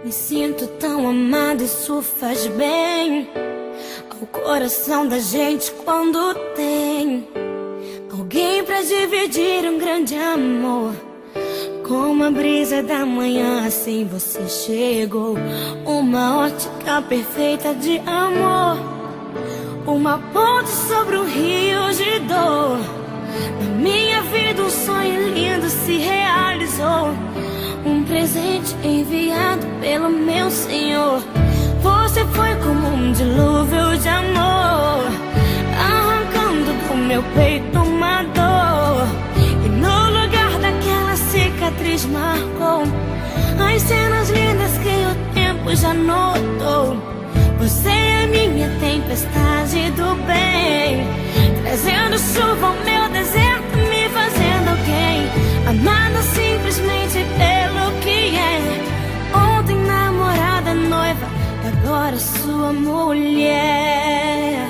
Me sinto tão amada, isso faz bem ao coração da gente quando tem alguém pra dividir um grande amor. Como a brisa da manhã, assim você chegou. Uma ótica perfeita de amor, uma ponte sobre um rio de dor. Na minha vida um sonho lindo se realizou, um presente enviado pelo meu Senhor. Você foi como um dilúvio de amor, arrancando do meu peito uma dor. E no lugar daquela cicatriz marcou as cenas lindas que o tempo já notou. Você é minha tempestade do bem, trazendo chuva ao meu deserto, me fazendo alguém, amada simplesmente pelo que é. Ontem namorada, noiva, agora sua mulher.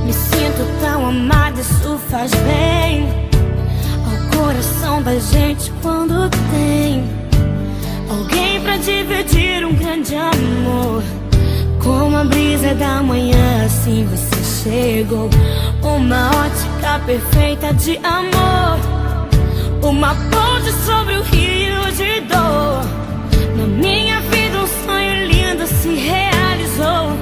Me sinto tão amada, isso faz bem ao coração da gente quando tem alguém pra dividir um grande amor. Como a brisa da manhã, assim você chegou. Uma ótica perfeita de amor, uma ponte sobre o rio de dor. Na minha vida um sonho lindo se realizou,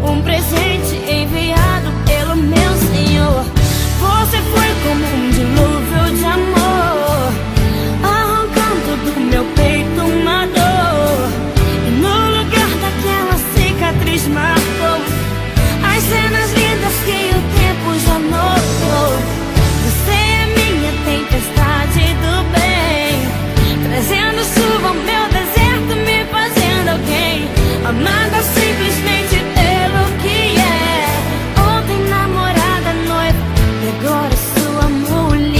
um presente enviado pelo meu Senhor. Você foi como um dilúvio de amor, arrancando do meu peito uma dor. E no lugar daquela cicatriz marcou as cenas lindas que o tempo já notou. Você é minha tempestade do bem, trazendo chuva ao meu deserto, me fazendo alguém, amada simplesmente pelo que é. Ontem namorada, noiva, e agora sua mulher.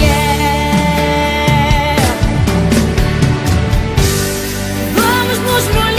Vamos nos molhar.